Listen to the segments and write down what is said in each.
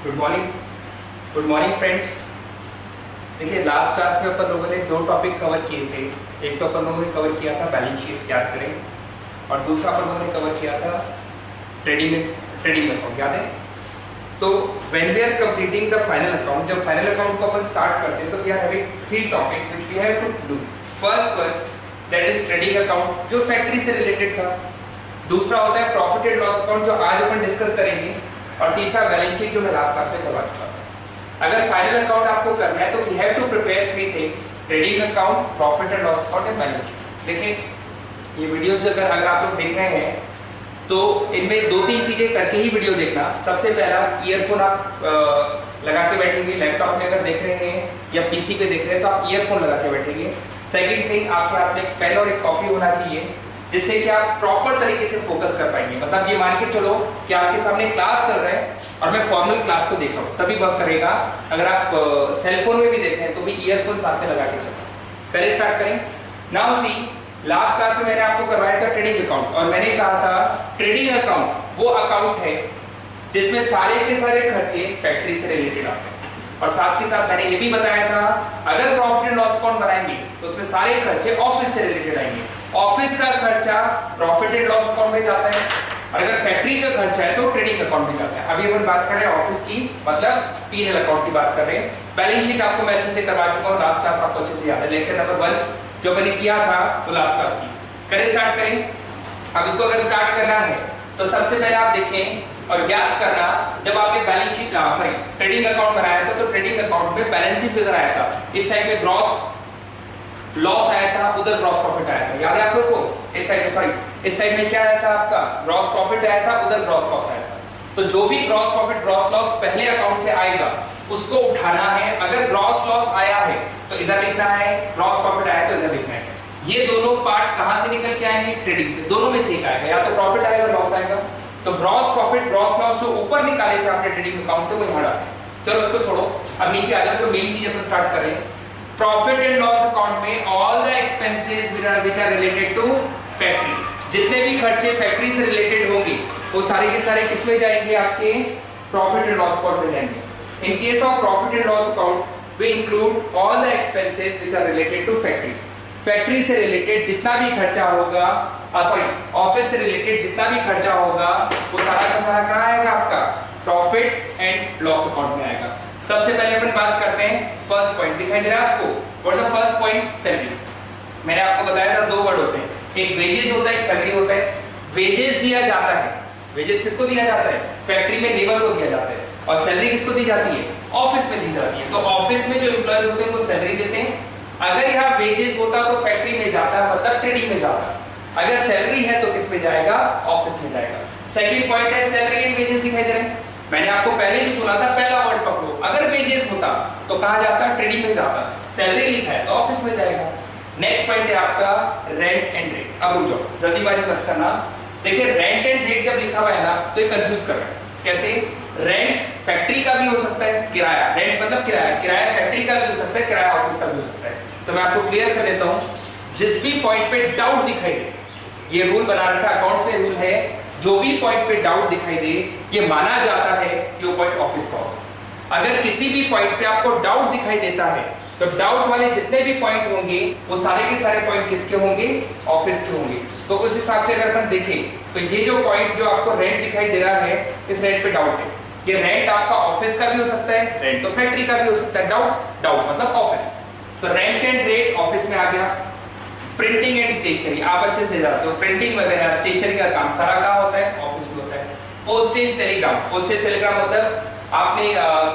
Good morning friends. देखिए last class में अपन लोगों ने दो टॉपिक कवर किए थे। एक तो अपन लोगों ने कवर किया था बैलेंस शीट, याद करें, और दूसरा अपन लोगों ने कवर किया था ट्रेडिंग अकाउंट, याद है। तो when we are completing the final account, जब फाइनल अकाउंट को अपन स्टार्ट करते हैं तो we are having three topics which we have to do. First one that is trading account जो फैक्ट्री से रिलेटेड था। दूसरा होता है प्रॉफिट एंड लॉस अकाउंट जो आज अपन डिस्कस करेंगे, और तीसरा बैलेंस शीट जो मैं लास्ट क्लास में करवा चुका था। अगर फाइनल अकाउंट आपको करना है तो we have to prepare three things: trading account, profit and loss account and balance sheet. देखिए ये वीडियोस अगर आप लोग देख रहे हैं तो इनमें दो तीन चीजें करके ही वीडियो देखना। सबसे पहला, ईयरफोन आप लगा के बैठेंगे। लैपटॉप में अगर देख रहे हैं या पीसी पे देख रहे हैं तो आप ईयरफोन लगा के बैठेंगे। सेकंड थिंग, आपके हाथ में एक पेन और एक कॉपी होना चाहिए जिससे कि आप प्रॉपर तरीके से फोकस कर पाएंगे। मतलब ये मान के चलो कि आपके सामने क्लास चल रहा है और मैं फॉर्मल क्लास को देख रहा हूँ, तभी वर्क करेगा। अगर आप सेलफोन में भी देख रहे हैं तो भी ईयरफोन साथ में लगा के चलना। पहले स्टार्ट करें। नाउ सी, लास्ट क्लास में मैंने आपको करवाया था ट्रेडिंग अकाउंट, और मैंने कहा था ट्रेडिंग अकाउंट वो अकाउंट है जिसमें सारे के सारे खर्चे फैक्ट्री से रिलेटेड आते हैं। और साथ के साथ मैंने ये भी बताया था अगर प्रॉफिट एंड लॉस अकाउंट बनाएंगे तो उसमें सारे खर्चे ऑफिस से रिलेटेड आएंगे। ऑफिस का खर्चा प्रॉफिट एंड लॉस अकाउंट में जाता है, और अगर फैक्ट्री का खर्चा है तो ट्रेडिंग अकाउंट में जाता है। अभी अपन बात कर रहे हैं ऑफिस की, मतलब पीएनएल अकाउंट की बात कर रहे हैं। बैलेंस शीट आपको मैं अच्छे से करवा चुका हूं, लास्ट क्लास आपको अच्छे से याद है। लेक्चर नंबर 1 जो मैंने किया था वो लास्ट क्लास की। करें, स्टार्ट करें। अब इसको अगर स्टार्ट करना है तो सबसे पहले आप देखें और याद करना, जब आपने बैलेंस शीट ट्रेडिंग अकाउंट बनाया था तो ट्रेडिंग अकाउंट में बैलेंस शीट फिगर आया था। इस साइड में ग्रॉस लॉस आया था, उधर ग्रॉस प्रॉफिट आया था, याद है आप लोग को। इस साइड में क्या आया था आपका, ग्रॉस प्रॉफिट आया था, उधर ग्रॉस लॉस आया था। तो जो भी ग्रॉस प्रॉफिट ग्रॉस लॉस पहले अकाउंट से आएगा उसको उठाना है। अगर ग्रॉस लॉस आया है तो इधर लिखना है, ग्रॉस प्रॉफिट आया तो इधर लिखना है। ये दोनों पार्ट कहां से निकल के आएंगे, ट्रेडिंग से। दोनों में से एक आएगा, या तो प्रॉफिट आएगा लॉस आएगा। तो ग्रॉस प्रॉफिट ग्रॉस लॉस जो ऊपर निकाले थे आपने ट्रेडिंग अकाउंट से वो यहां डालें। चलो इसको छोड़ो, अब नीचे आ जाओ। तो मेन चीज अपन स्टार्ट कर रहे हैं। प्रॉफिट एंड लॉस अकाउंट में all the expenses which are related to factory, जितने भी खर्चे फैक्ट्री से रिलेटेड होंगे वो सारे के सारे किस में जाएंगे, आपके प्रॉफिट एंड लॉस अकाउंट में जाएंगे। In case of profit and loss account we include all the expenses which are related to factory. Factory से रिलेटेड जितना भी खर्चा होगा, ऑफिस से रिलेटेड जितना भी खर्चा होगा वो सारा का सारा कहां आएगा, आपका प्रॉफिट एंड लॉस अकाउंट में आएगा। सबसे पहले अपन बात करते हैं, फर्स्ट पॉइंट दिखाई दे रहा है आपको, what is the first point, salary. मैंने आपको बताया था दो वर्ड होते हैं, एक वेजेस होता है, एक सैलरी होता है। वेजेस दिया जाता है, वेजेस किसको दिया जाता है, फैक्ट्री में लेबर को दिया जाता है। और सैलरी किसको दी जाती है, ऑफिस में दी जाती है। तो ऑफिस में जो एम्प्लॉयज होते हैं वो सैलरी देते हैं। अगर यहाँ वेजेस होता तो फैक्ट्री में जाता, मतलब ट्रेडिंग में जाता। अगर सैलरी है तो किस में जाएगा, ऑफिस में जाएगा। सेकंड पॉइंट है सैलरी एंड वेजेस दिखाई दे रहे हैं। मैंने आपको पहले ही बोला था, पहला वर्ड पकड़ो, अगर वेजेस होता तो कहां जाता, ट्रेडिंग में जाता। सैलरी लिखा है तो ऑफिस में जाएगा। नेक्स्ट पॉइंट है आपका रेंट एंड रेट। अब रुक जाओ, जल्दीबाजी मत करना। देखिए रेंट एंड रेट जब लिखा हुआ है ना तो ये कंफ्यूज कर रहा है। कैसे, रेंट फैक्ट्री का भी हो सकता है, किराया, रेंट मतलब किराया, किराया फैक्ट्री का भी हो सकता है, किराया ऑफिस का भी हो सकता है। तो मैं आपको क्लियर कर देता हूं, जिस भी पॉइंट पे डाउट दिखाई दे, ये रूल बना रखा अकाउंट्स में रूल है, जो भी पॉइंट पे डाउट दिखाई दे ये माना जाता है कि वो पॉइंट ऑफिस का होगा। अगर किसी भी पॉइंट पे आपको डाउट दिखाई देता है तो डाउट वाले जितने भी पॉइंट होंगे वो सारे के सारे पॉइंट किसके होंगे, ऑफिस के होंगे। तो उस हिसाब से अगर अपन देखें तो ये जो पॉइंट जो आपको रेंट दिखाई दे रहा है, इस रेंट पे डाउट है। ये रेंट आपका ऑफिस का भी हो सकता है, रेंट तो फैक्ट्री का भी हो सकता है। डाउट मतलब ऑफिस। तो रेंट एंड रेट ऑफिस में आ गया। प्रिंटिंग एंड स्टेशनरी आप अच्छे से जानते हो, प्रिंटिंग वगैरह स्टेशनरी का काम सारा कहाँ होता है, ऑफिस में होता है। पोस्टेज टेलीग्राम, पोस्टेज टेलीग्राम मतलब आपने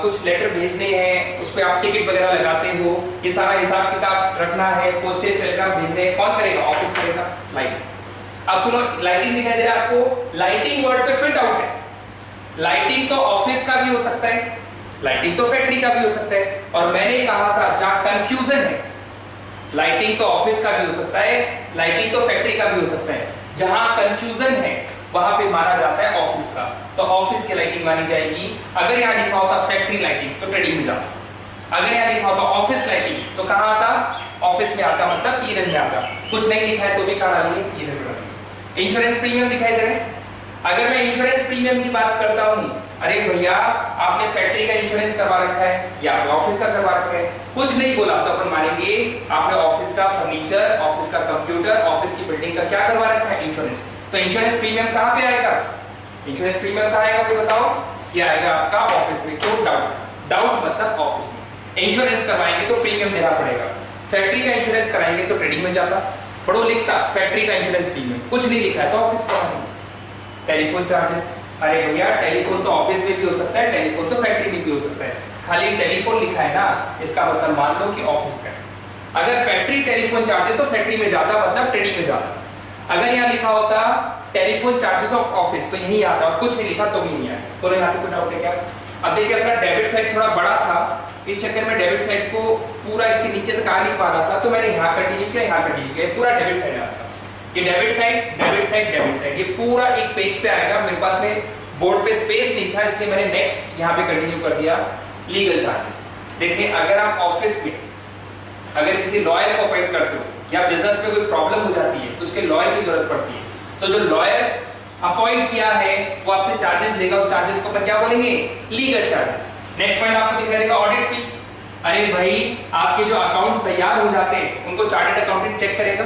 कुछ लेटर भेजने हैं, उस पे आप टिकट वगैरह लगाते हो, ये सारा हिसाब किताब रखना है। पोस्टेज टेलीग्राम भेजने कौन करेगा, ऑफिस करेगा। लाइटिंग, अब सुनो, लाइटिंग दिखाई दे रहा है आपको। लाइटिंग वर्ड पे फिट आउट है। लाइटिंग तो ऑफिस का भी हो सकता है, लाइटिंग तो फैक्ट्री का भी हो सकता है। और मैंने कहा था जहां कंफ्यूजन है, लाइटिंग तो ऑफिस का भी हो सकता है, लाइटिंग तो फैक्ट्री का भी हो सकता है। जहां कंफ्यूजन है वहां पे माना जाता है ऑफिस का, तो ऑफिस की लाइटिंग मानी जाएगी। अगर यहाँ लिखा होता फैक्ट्री लाइटिंग तो ट्रेडिंग में जाता। अगर यहाँ लिखा होता ऑफिस लाइटिंग तो कहाँ आता, ऑफिस में आता, मतलब पीएनएल में आता। कुछ नहीं लिखा है तो भी कहाँ डालेंगे, पीएनएल में डालेंगे। इंश्योरेंस प्रीमियम दिखाई दे रहे हैं, अगर मैं इंश्योरेंस प्रीमियम की बात करता हूँ, अरे भैया आपने फैक्ट्री का इंश्योरेंस करवा रखा है या आपने ऑफिस का करवा रखा है, कुछ नहीं बोला तो अपन मानेंगे आपने ऑफिस का फर्नीचर, ऑफिस का कंप्यूटर, ऑफिस की बिल्डिंग का क्या करवा रखा है, इंश्योरेंस। तो इंश्योरेंस प्रीमियम कहाँ पे आएगा, इंश्योरेंस प्रीमियम कहाँ आएगा कोई बताओ, क्या आएगा आपका ऑफिस में। क्यों, डाउट मतलब ऑफिस में। इंश्योरेंस करवाएंगे तो प्रीमियम देना पड़ेगा, फैक्ट्री का इंश्योरेंस कराएंगे तो ट्रेडिंग में जाता, पढ़ो लिखता फैक्ट्री का इंश्योरेंस प्रीमियम, कुछ नहीं लिखा है तो ऑफिस का है। टेलीफोन चार्जेस, अरे भैया टेलीफोन तो ऑफिस में भी हो सकता है, टेलीफोन तो फैक्ट्री में भी हो सकता है, खाली टेलीफोन लिखा है ना, इसका मतलब मान लो कि ऑफिस का है। अगर फैक्ट्री टेलीफोन चार्जेस तो फैक्ट्री में जाता, मतलब ट्रेडिंग में जाता। अगर यहाँ लिखा होता टेलीफोन चार्जेस ऑफ ऑफिस तो यही आता, और कुछ नहीं लिखा तो भी यही आया। बोलो यहाँ पे कोई डाउट है क्या? अब देखिए अपना डेबिट साइड थोड़ा बड़ा था, इस चक्कर में डेबिट साइड को पूरा इसके नीचे तक आ नहीं पा रहा था, तो मैंने यहाँ कंटिन्यू किया, यहाँ कंटिन्यू किया, पूरा डेबिट साइड आता। ये debit side, debit side, debit side, ये पूरा एक पेज पे आएगा। मेरे पास में बोर्ड पे स्पेस नहीं था, इसलिए मैंने नेक्स्ट यहाँ पे कंटिन्यू कर दिया। लीगल चार्जेस, देखिए अगर आप ऑफिस में अगर किसी लॉयर को अपॉइंट करते हो या बिजनेस में कोई प्रॉब्लम हो जाती है तो उसके लॉयर की जरूरत पड़ती है, तो जो लॉयर अपॉइंट किया है वो आपसे चार्जेस लेगा, उस चार्जेस को अपन क्या बोलेंगे, लीगल चार्जेस। नेक्स्ट पॉइंट आपको दिखाई देगा ऑडिट फीस। अरे भाई आपके जो अकाउंट्स तैयार हो जाते हैं उनको चार्टर्ड अकाउंटेंट चेक करेगा,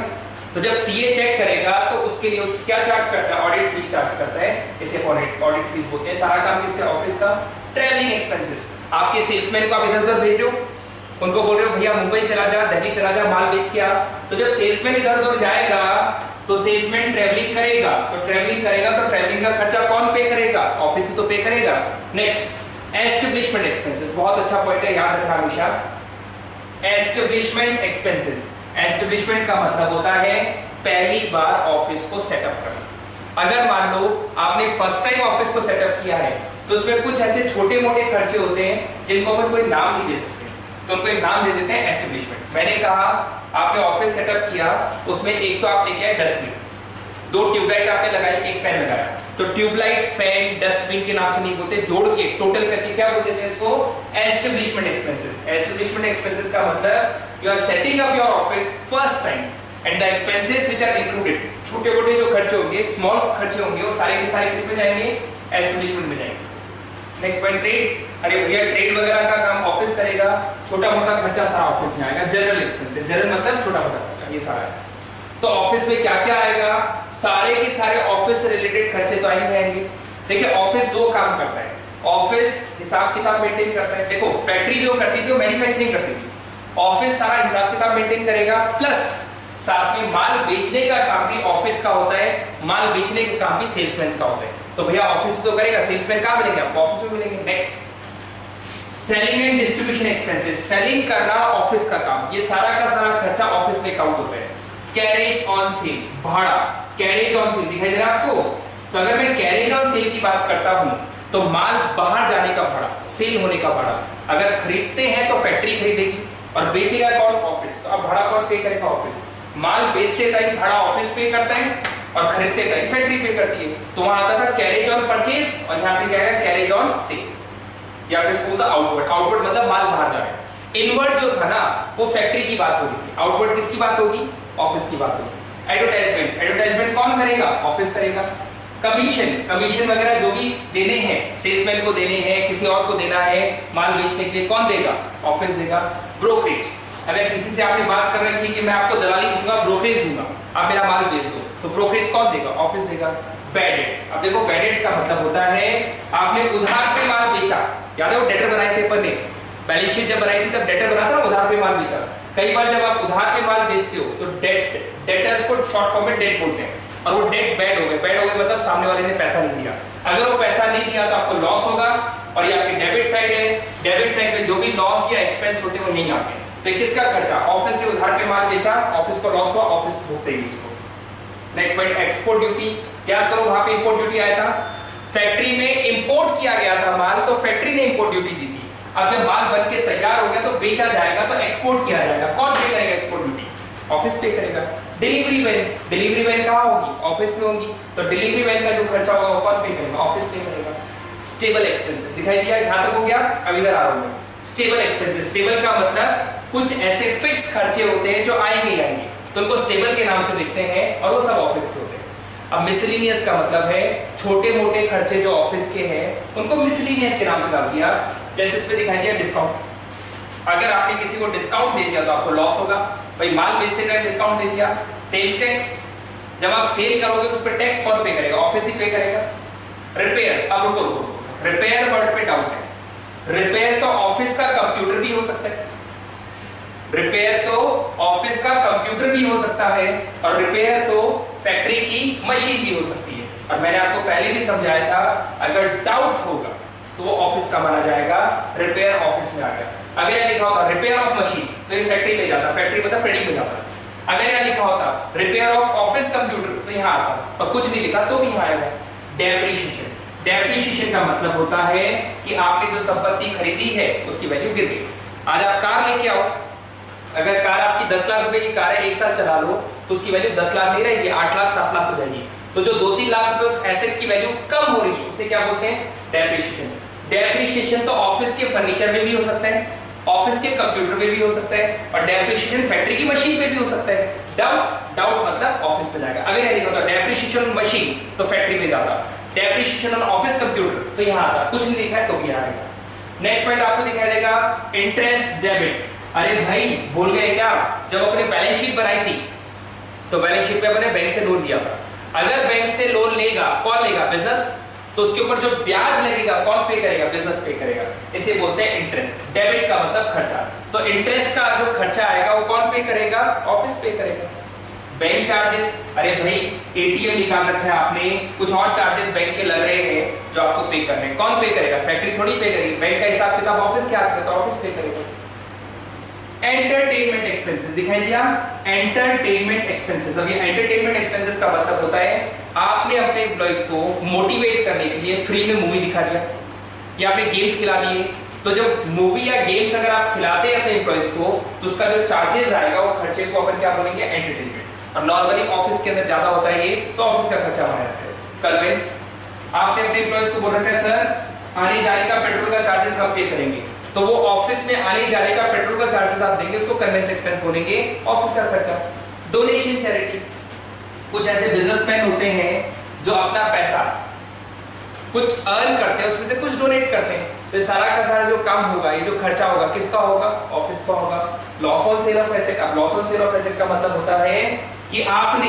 तो जब सीए चेक करेगा तो उसके लिए क्या चार्ज करता है, ऑडिट फीस चार्ज करता है, इसे ऑडिट फीस बोलते हैं। सारा काम किसका, ऑफिस का। ट्रैवलिंग एक्सपेंसेस, आपके सेल्समैन को आप इधर उधर भेज रहे हो, उनको बोल रहे हो भैया मुंबई चला जा, दिल्ली चला जा, माल बेच के आ, तो जब सेल्समैन इधर उधर जाएगा तो सेल्समैन ट्रैवलिंग करेगा, तो ट्रैवलिंग का खर्चा कौन पे करेगा, ऑफिस तो पे करेगा। नेक्स्ट एस्टेब्लिशमेंट एक्सपेंसेस, बहुत अच्छा पॉइंट है, याद रखना हमेशा। एस्टेब्लिशमेंट एक्सपेंसेस, एस्टेब्लिशमेंट का मतलब होता है पहली बार ऑफिस को सेटअप करना। अगर मान लो आपने फर्स्ट टाइम ऑफिस को सेटअप किया है तो उसमें कुछ ऐसे छोटे मोटे खर्चे होते हैं जिनको अपन कोई नाम नहीं दे सकते, तो उनको एक नाम दे देते हैं एस्टेब्लिशमेंट। मैंने कहा आपने ऑफिस सेटअप किया, उसमें एक तो आप लेके आए डस्टबिन, 2 ट्यूबलाइट आपने लगाई, 1 फैन लगाया, तो ट्यूबलाइट, फैन, डस्टबिन के नाम से नहीं बोलते, जोड़ के टोटल करके क्या बोलते हैं इसको, एस्टेब्लिशमेंट एक्सपेंसेस। एस्टेब्लिशमेंट एक्सपेंसेस का मतलब you are setting up your office first time and the expenses which are included, छोटे मोटे जो खर्चे होंगे, स्मॉल खर्चे होंगे, वो सारे के सारे किस में जाएंगे, एस्टेब्लिशमेंट में जाएंगे। नेक्स्ट पॉइंट ट्रेड, अरे भैया ट्रेड वगैरह का काम ऑफिस करेगा, छोटा मोटा खर्चा सारा ऑफिस में आएगा। जनरल एक्सपेंसेस, जनरल मतलब छोटा मोटा खर्चा, ये सारा है। तो ऑफिस में क्या क्या आएगा, सारे के सारे ऑफिस से रिलेटेड खर्चे तो आएंगे। देखिए ऑफिस 2 काम करता है, ऑफिस हिसाब किताब मेंटेन करता है। देखो फैक्ट्री जो करती थी वो मैन्युफैक्चरिंग करती थी, ऑफिस सारा हिसाब किताब मेंटेन करेगा, प्लस साथ में माल बेचने का काम भी ऑफिस का होता है, माल बेचने का काम भी सेल्समैन का होता है। तो भैया ऑफिस तो करेगा, सेल्समैन कहाँ मिलेंगे आपको, ऑफिस में मिलेंगे। Next selling and distribution expenses, selling करना ऑफिस का काम, ये सारा का सारा खर्चा ऑफिस में काउंट होता है। कैरेज ऑन सेल, भाड़ा, कैरेज ऑन सेल दिखाई दे रहा है आपको, तो अगर मैं कैरेज ऑन सेल की बात करता हूं तो माल बाहर जाने का भाड़ा, सेल होने का भाड़ा। अगर खरीदते हैं तो फैक्ट्री खरीदेगी और बेचेगा कौन, ऑफिस, तो अब भाड़ा कौन पे करेगा, ऑफिस। माल बेचते टाइम भाड़ा ऑफिस पे करता है और खरीदते टाइम फैक्ट्री पे करती है, तो वहां आता था कैरेज ऑन परचेज और यहाँ पे क्या है, कैरेज ऑन सेल, या फिर इसको बोलता आउटवर्ड। आउटवर्ड मतलब माल बाहर जा रहा है। इनवर्ड जो था ना वो फैक्ट्री की बात हो रही थी, आउटवर्ड किसकी बात होगी, ऑफिस की बात होगी। एडवर्टाइजमेंट, एडवर्टाइजमेंट कौन करेगा, ऑफिस करेगा। कमीशन, कमीशन वगैरह जो भी देने हैं, सेल्समैन को देने हैं, किसी और को देना है माल बेचने के लिए, कौन देगा, ऑफिस देगा। ब्रोकरेज, अगर किसी से आपने बात कर रखी कि मैं आपको दलाली दूंगा, ब्रोकरेज दूंगा, आप मेरा माल बेच दो, तो ब्रोकरेज कौन देगा, ऑफिस देगा। बैड डेट्स, अब देखो बैड डेट्स का मतलब होता है आपने उधार पे माल बेचा, याद है वो डेटर बनाए थे अपन ने, बैलेंस शीट जब बनाई थी तब डेटर बना था, उधार पे माल बेचा। कई बार जब आप उधार पे माल बेचते हो तो डेटर्स को शॉर्ट फॉर्म में डेट बोलते हैं, और वो डेट बैड हो गए, बैड हो गए मतलब सामने वाले ने पैसा नहीं दिया। अगर वो पैसा नहीं दिया तो आपको लॉस होगा, और ये आपकी डेबिट साइड है, डेबिट साइड में जो भी लॉस या एक्सपेंस होते हैं वो यहीं आते हैं। तो किसका खर्चा, ऑफिस ने उधार पे माल बेचा, ऑफिस को लॉस हुआ, ऑफिस भुगतेगी इसको। नेक्स्ट पॉइंट एक्सपोर्ट ड्यूटी, याद करो वहां पे इंपोर्ट ड्यूटी आया था, फैक्ट्री में इंपोर्ट किया गया था माल तो फैक्ट्री ने इंपोर्ट ड्यूटी दी थी। अब जब माल बन के तैयार हो गया तो बेचा जाएगा तो एक्सपोर्ट किया जाएगा, कौन पे करेगा एक्सपोर्ट ड्यूटी, ऑफिस पे करेगा। डिलीवरी वैन, डिलीवरी वैन कहाँ होगी, ऑफिस में होगी, तो डिलीवरी वैन का जो खर्चा होगा वो कौन पे करेगा, ऑफिस पे करेगा। स्टेबल एक्सपेंसेस दिखाई दिया, यहां तक हो गया, अब इधर आ रहा हूं। स्टेबल एक्सपेंसेस, स्टेबल का मतलब कुछ ऐसे फिक्स खर्चे होते हैं जो आएंगे ही आएंगे, तो उनको स्टेबल के नाम से लिखते हैं और वो सब ऑफिस के होते हैं। अब मिसलिनियस का मतलब है छोटे मोटे खर्चे जो ऑफिस के हैं उनको मिसलिनियस के नाम से डाल दिया। जैसे इसमें दिखाई दिया डिस्काउंट। अगर आपने किसी को डिस्काउंट दे दिया तो आपको लॉस होगा, भाई माल बेचते टाइम डिस्काउंट दे दिया। सेल्स टैक्स, जब आप सेल करोगे उस पर टैक्स कौन पे करेगा? ऑफिस ही पे करेगा। रिपेयर, अब रुको रुको, रिपेयर वर्ड पे डाउट है। रिपेयर तो ऑफिस का कंप्यूटर भी हो सकता है, रिपेयर तो ऑफिस का कंप्यूटर भी हो सकता है, और रिपेयर तो फैक्ट्री की मशीन भी हो सकती है। और मैंने आपको पहले भी समझाया था, अगर डाउट होगा तो वो ऑफिस का माना जाएगा, रिपेयर ऑफिस में आ गया। अगर यहां लिखा होता रिपेयर ऑफ मशीन तो ये फैक्ट्री में जाता, फैक्ट्री मतलब प्रिंटिंग में जाता। अगर यहां लिखा होता रिपेयर ऑफ ऑफिस कंप्यूटर तो यहां आता, और कुछ नहीं लिखा तो भी यहां आएगा। डेप्रिसिएशन, डेप्रिसिएशन का मतलब होता है कि आपने जो संपत्ति खरीदी है उसकी वैल्यू गिर गई। आज आप कार लेके आओ, अगर कार आपकी 10 लाख रुपए की कार है, एक साल चला लो तो उसकी वैल्यू 10 लाख नहीं रहेगी, 8 लाख 7 लाख हो जाएगी। तो जो 2-3 लाख रुपए उस एसेट की वैल्यू कम हो रही है उसे क्या बोलते हैं? डेप्रिसिएशन। डेप्रिसिएशन तो ऑफिस के फर्नीचर में भी हो सकता है, ऑफिस के कंप्यूटर में भी हो सकता है, और डेप्रिसिएशन फैक्ट्री की मशीन पे भी हो सकता है। डाउट, डाउट मतलब ऑफिस पे जाएगा। अगर यह लिखा होता डेप्रिसिएशन मशीन तो फैक्ट्री में जाता, डेप्रिसिएशन ऑन ऑफिस कंप्यूटर तो यहां आता, कुछ नहीं लिखा है तो भी यहां आएगा। नेक्स्ट पॉइंट आपको दिखाई देगा इंटरेस्ट डेबिट। अरे भाई भूल गए क्या? जब अपने बैलेंस शीट बनाई थी तो बैलेंस शीट पे अपने बैंक से लोन लिया था। अगर बैंक से लोन लेगा, कौन लेगा? बिजनेस। तो उसके ऊपर जो ब्याज लगेगा कौन पे करेगा? बिजनेस पे करेगा। इसे बोलते हैं इंटरेस्ट। डेबिट का मतलब खर्चा। तो इंटरेस्ट का जो खर्चा आएगा वो कौन पे करेगा? ऑफिस पे करेगा। बैंक चार्जेस, अरे भाई एटीएम निकाल रखा है आपने, कुछ और चार्जेस बैंक के लग रहे हैं जो आपको पे करने हैं, कौन पे करेगा? फैक्ट्री थोड़ी पे करेगी। बैंक का हिसाब किताब ऑफिस के हाथ में, तो ऑफिस पे करेगा। एंटरटेनमेंट एक्सपेंसेस दिखाई दिया, एंटरटेनमेंट एक्सपेंसेस। अब ये एंटरटेनमेंट एक्सपेंसेस का मतलब होता है आपने अपने एम्प्लॉइज को मोटिवेट करने के लिए फ्री में मूवी दिखा दिया या आपने गेम्स खिला दिए। तो जब मूवी या गेम्स अगर आप खिलाते हैं अपने एम्प्लॉइज को तो उसका जो चार्जेस आएगा वो खर्चे को अपन क्या बोलेंगे? एंटरटेनमेंट। और नॉर्मली ऑफिस के अंदर ज्यादा होता है ये, तो ऑफिस का खर्चा माना जाता है। कन्वेंस, आपने अपने एम्प्लॉइज को बोल रखा है सर आने जाने का पेट्रोल का चार्जेस हम पे करेंगे, तो वो ऑफिस में आने जाने का पेट्रोल का चार्जेस आप देंगे, उसको कन्वेंस एक्सपेंस बोलेंगे, ऑफिस का खर्चा। डोनेशन, चैरिटी, कुछ ऐसे बिजनेसमैन होते हैं जो अपना पैसा कुछ अर्न करते हैं उसमें से कुछ डोनेट करते हैं, तो सारा का सारा जो काम होगा, ये जो खर्चा होगा किसका होगा? ऑफिस का होगा। Loss on sale of asset. अब loss on sale of asset का मतलब होता है कि आपने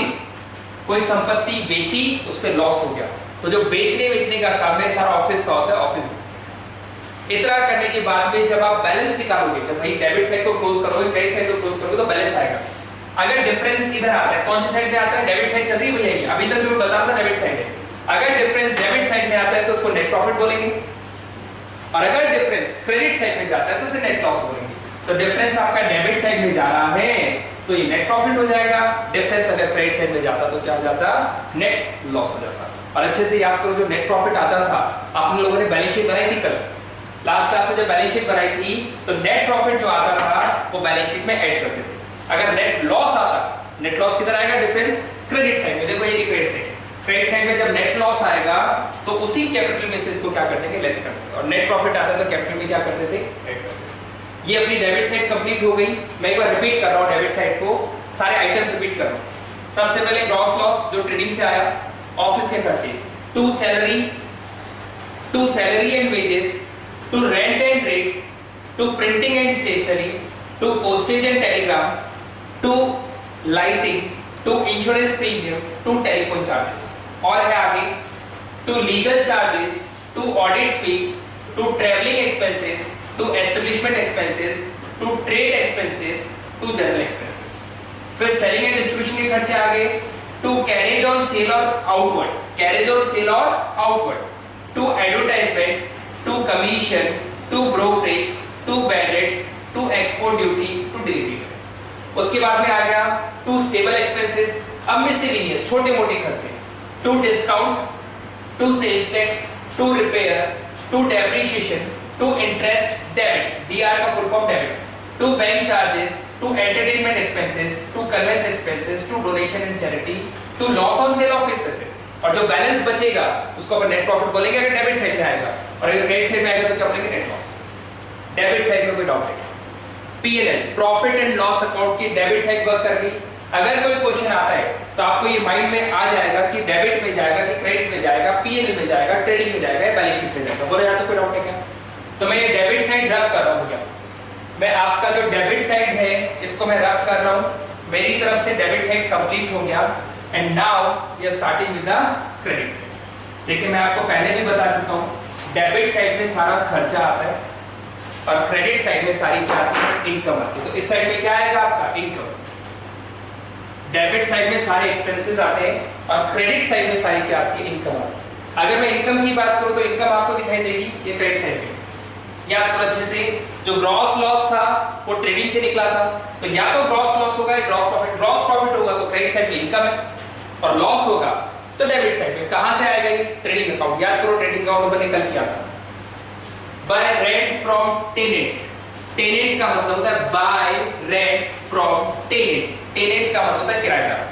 कोई संपत्ति बेची, उस पे लॉस हो गया, तो जो बेचने का काम है सारा ऑफिस का होता है, ऑफिस। इतना करने के बाद में जब आप बैलेंस निकालोगे, जब भाई डेबिट साइड को क्लोज करोगे, क्रेडिट साइड को क्लोज करोगे तो बैलेंस आएगा। अगर डिफरेंस इधर आता है, कौन सी साइड में आता है? डेबिट साइड चल रही है भैया, अभी तक जो मैं बता रहा था डेबिट साइड है। अगर डिफरेंस डेबिट साइड में आता है तो उसको नेट प्रॉफिट बोलेंगे, और अगर डिफरेंस क्रेडिट साइड में जाता है तो उसे नेट लॉस बोलेंगे। तो डिफरेंस आपका डेबिट साइड में जा रहा है तो ये नेट प्रॉफिट हो जाएगा। डिफरेंस अगर क्रेडिट साइड में जाता तो क्या हो जाता? नेट लॉस हो जाता। और अच्छे से याद करो, जो नेट प्रॉफिट आता था, आपने लोगों ने बैलेंस शीट बनाई थी कल लास्ट क्लास में, जब बैलेंस शीट बनाई थी तो नेट प्रॉफिट जो आता था वो बैलेंस शीट में ऐड करते थे। अगर नेट लॉस आता, नेट लॉस किधर आएगा? डिफरेंस क्रेडिट साइड में। देखो ये क्रेडिट साइड, क्रेडिट साइड में जब नेट लॉस आएगा तो उसी कैपिटल में से इसको क्या करते हैं? लेस करते हैं। और नेट प्रॉफिट आता है तो कैपिटल में क्या करते थे? ऐड करते थे। ये अपनी डेबिट साइड कंप्लीट हो गई। मैं एक बार रिपीट कर रहा हूं डेबिट साइड को, सारे आइटम्स रिपीट कर रहा हूं। सबसे पहले ग्रॉस लॉस जो ट्रेडिंग से आया, ऑफिस के खर्चे, to salary and wages, to rent and rate, to printing and stationery, to postage and telegram, to lighting, to insurance premium, to telephone charges. और है आगे to legal charges, to audit fees, to traveling expenses, to establishment expenses, to trade expenses, to general expenses. फिर selling and distribution के खर्चे आगे, to carriage on sale और outward, to advertisement, to commission, to brokerage, to bad debts, to export duty, to delivery. उसके बाद में आ गया to stable expenses, अब miscellaneous छोटे मोटे खर्चे, to discount, to sales tax, to repair, to depreciation, to interest, debit, DR का full form debit, to bank charges, to entertainment expenses, to conveyance expenses, to donation and charity, to loss on sale of fixed asset. और जो balance बचेगा उसको अपन net profit बोलेंगे अगर debit side में आएगा, और अगर क्रेडिट साइड में आएगा तो क्या बोलेंगे? Net loss. डेबिट साइड में कोई डाउट है? PNL, profit and loss account की डेबिट साइड वर्क कर गई। अगर कोई क्वेश्चन आता है तो आपको ये माइंड में आ जाएगा कि डेबिट में जाएगा कि क्रेडिट में जाएगा, पीएनएल में जाएगा, ट्रेडिंग में जाएगा, बैलेंस शीट में जाएगा। बोले यार तो कोई डाउट है क्या? तो मैं ये डेबिट साइड रब कर रहा हूँ क्या? मैं आपका जो डेबिट साइड है इसको मैं रब कर रहा हूँ, मेरी तरफ से डेबिट साइड कंप्लीट हो गया and now we are starting with the credit side. देखिए मैं आपको पहले भी बता चुका हूँ, डेबिट साइड में सारा खर्चा आता है और क्रेडिट साइड में सारी क्या आती है? इनकम आती है। तो इस साइड में क्या आएगा आपका? इनकम। डेबिट साइड में सारे एक्सपेंसेस आते हैं और क्रेडिट साइड में सारी क्या आती है? इनकम आती है। अगर मैं इनकम की बात करूं तो इनकम आपको दिखाई देगी ये क्रेडिट साइड में। या तो अच्छे से जो ग्रॉस लॉस था वो ट्रेडिंग से निकला था, तो या तो ग्रॉस लॉस होगा या ग्रॉस प्रॉफिट। ग्रॉस प्रॉफिट होगा तो क्रेडिट साइड में इनकम है और लॉस होगा तो डेबिट साइड में। कहां से आएगा ये? Trading account. याद करो ट्रेडिंग अकाउंट मैंने कल किया था। By rent from tenant. Tenant का मतलब होता है by rent from tenant. Tenant का मतलब है किराएदार।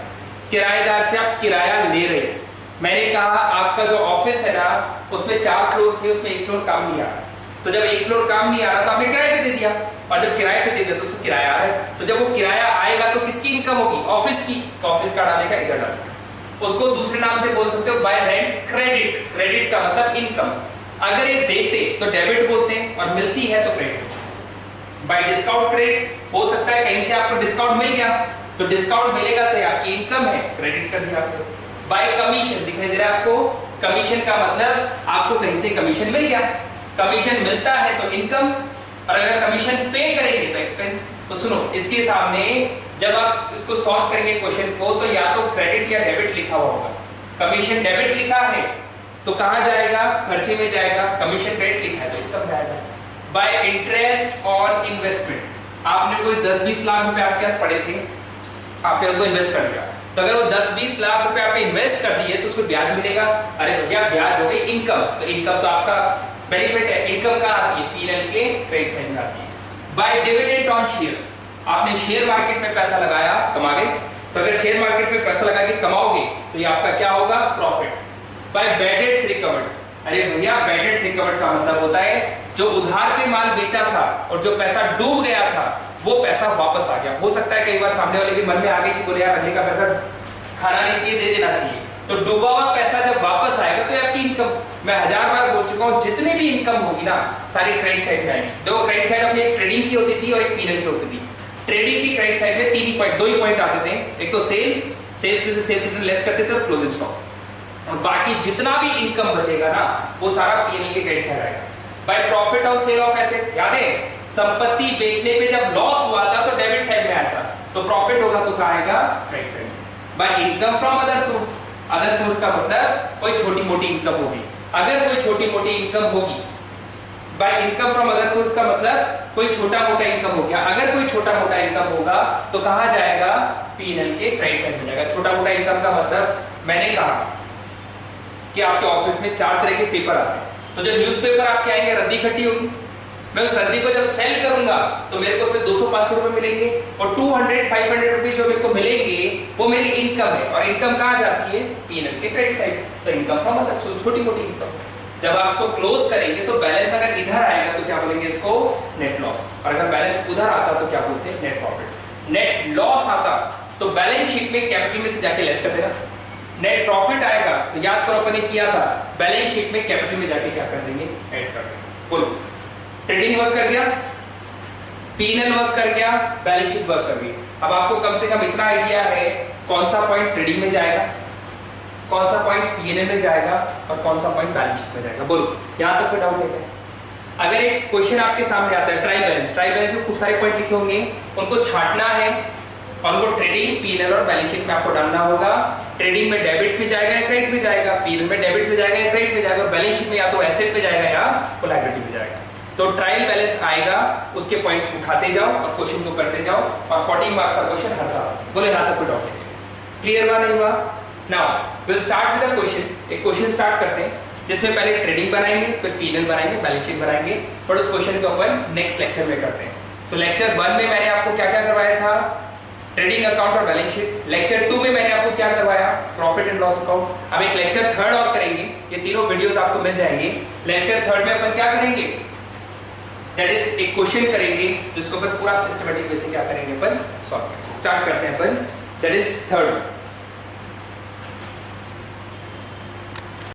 किराएदार से आप किराया ले रहे हैं। मैंने कहा आपका जो ऑफिस है ना उसमें 4 फ्लोर थे, उसमें 1 फ्लोर काम नहीं आ रहा, तो जब 1 फ्लोर काम नहीं आ रहा तो आपने किराए पे दे दिया, और जब किराए पे दे दिया तो उसको किराया आ रहा है। तो जब वो किराया आएगा तो किसकी इनकम होगी? ऑफिस की। तो ऑफिस का डालेगा, इधर डालेगा। उसको दूसरे नाम से बोल सकते हो बाय रेंट क्रेडिट। क्रेडिट का मतलब इनकम। अगर ये देते तो डेबिट बोलते हैं और मिलती है तो क्रेडिट। बाय डिस्काउंट क्रेडिट हो सकता है कहीं से आपको डिस्काउंट मिल गया तो डिस्काउंट मिलेगा तो आपकी इनकम है, क्रेडिट कर दिया आपने। बाय कमीशन दिखाई दे रहा है आपको। कमीशन का मतलब आपको कहीं से कमीशन मिल गया, कमीशन मिलता है तो इनकम, और अगर कमीशन पे करेंगे तो एक्सपेंस। तो सुनो इसके सामने जब आप इसको सॉल्व करेंगे क्वेश्चन को तो या तो क्रेडिट या डेबिट लिखा हुआ होगा। कमीशन डेबिट लिखा है तो कहां जाएगा? खर्चे में जाएगा। कमीशन क्रेडिट लिखा है तो इनकम जाएगा। Bye interest on investment. आपने कोई 10-20 लाख रुपए आपके पास पड़े थे, आपने उनको इन्वेस्ट कर दिया, तो अगर वो 10-20 लाख रुपए आपने इन्वेस्ट कर दिए तो उसको ब्याज मिलेगा। अरे भैया ब्याज हो गई इनकम, तो इनकम तो आपका बेनिफिट है। इनकम कहां आती है? पीएनएल के क्रेडिट साइड में आती है। By dividend on shares. आपने शेयर मार्केट में पैसा लगाया, कमा गए, तो अगर शेयर मार्केट में पैसा लगा के कमाओगे तो ये आपका क्या होगा? Profit. By bad debts recovered. अरे भैया बैड डेट्स रिकवर्ड का मतलब होता है जो उधार पे माल बेचा था और जो पैसा डूब गया था वो पैसा वापस आ गया। हो सकता है कई बार सामने वाले के मन में आ गई कि बोले यार अगले का पैसा खाना नहीं चाहिए, दे देना चाहिए, तो डूबा हुआ पैसा जब वापस आएगा तो आपकी इनकम। मैं 1000 बार बोल चुका हूं जितनी भी इनकम होगी ना सारी क्रेडिट साइड में आएगी। दो क्रेडिट साइड अपनी एक ट्रेडिंग की होती थी और एक पीएनएल की होती थी। ट्रेडिंग की क्रेडिट साइड में 2 ही पॉइंट आते थे। एक तो सेल्स में से सेल्स रिटर्न लेस करते थे और क्लोजिंग स्टॉक, और बाकी जितना भी इनकम बचेगा ना वो सारा पीएनएल के क्रेडिट साइड आएगा। By profit on sale of asset. याद है संपत्ति बेचने पे जब लॉस हुआ था तो डेबिट साइड में आया था, तो प्रॉफिट होगा तो कहां आएगा? क्रेडिट साइड में। By income from other source. Other source का मतलब कोई छोटी मोटी इनकम होगी। अगर कोई छोटी मोटी इनकम होगी, by income from other source का मतलब कोई छोटा मोटा इनकम हो गया। अगर कोई छोटा मोटा इनकम होगा तो कहां जाएगा? पीएनएल के क्रेडिट साइड में जाएगा। छोटा मोटा इनकम का मतलब मैंने कहा कि आपके ऑफिस में 4 तरह के पेपर आते हैं, तो जब न्यूज़पेपर आपके आएंगे रद्दी इकट्ठी होगी, मैं उस रद्दी को जब सेल करूंगा तो मेरे को उसमें 200-500 रुपए मिलेंगे, और 200-500 रुपए जो मेरे को मिलेंगे वो मेरी इनकम है। और इनकम कहां जाती है? पीएनएल के क्रेडिट साइड। तो इनकम फ्रॉम अदर सोर्स, छोटी मोटी इनकम। जब आप इसको क्लोज करेंगे तो बैलेंस अगर इधर आएगा तो क्या बोलेंगे? इसको नेट लॉस। और अगर बैलेंस उधर आता तो क्या बोलते हैं? Net profit. नेट लॉस आता तो बैलेंस शीट में कैपिटल में से जाके लेस कर देना। नेट प्रॉफिट आएगा तो याद करो अपने किया था, बैलेंस शीट में कैपिटल में जाके क्या कर देंगे? ऐड कर देंगे। बोलो ट्रेडिंग वर्क कर गया, पीएनएल वर्क कर गया, बैलेंस शीट वर्क कर गई। अब आपको कम से कम इतना आइडिया है कौन सा पॉइंट ट्रेडिंग में जाएगा, कौन सा पॉइंट पीएनएल में जाएगा और कौन सा पॉइंट बैलेंस शीट में जाएगा। बोलो यहां तक कोई डाउट है क्या? अगर एक क्वेश्चन आपके सामने आता है ट्राई बैलेंस में खूब सारे पॉइंट लिखे होंगे, उनको छांटना है और उनको ट्रेडिंग, पीएनएल और बैलेंस शीट में आपको डालना होगा। ट्रेडिंग में डेबिट में जाएगा या क्रेडिट में जाएगा, पीएनएल में डेबिट में जाएगा या क्रेडिट में जाएगा, बैलेंस शीट में या तो एसेट में जाएगा या लायबिलिटी में जाएगा। तो ट्रायल बैलेंस आएगा, उसके पॉइंट्स उठाते जाओ और क्वेश्चन को करते जाओ, और 14 मार्क्स का क्वेश्चन हर साल। बोले यहां तक कोई डाउट है? क्लियर हुआ नहीं हुआ? Now will start with a question. एक क्वेश्चन स्टार्ट करते हैं जिसमें पहले ट्रेडिंग बनाएंगे, फिर पीएनएल बनाएंगे, बैलेंस शीट बनाएंगे, पर उस क्वेश्चन को अपन नेक्स्ट लेक्चर में करते हैं। तो लेक्चर 1 में मैंने आपको क्या क्या करवाया था? ट्रेडिंग अकाउंट और बैलेंस शीट। लेक्चर 2 में मैंने आपको क्या करवाया? Profit and loss account. अब एक लेक्चर 3 और करेंगे, ये तीनों वीडियोस आपको मिल जाएंगे। लेक्चर 3 में अपन क्या करेंगे? दैट इज एक क्वेश्चन करेंगे जिसको अपन पूरा सिस्टमैटिक वे से क्या करेंगे? अपन सॉल्व करेंगे। स्टार्ट करते हैं अपन, दैट इज 3rd।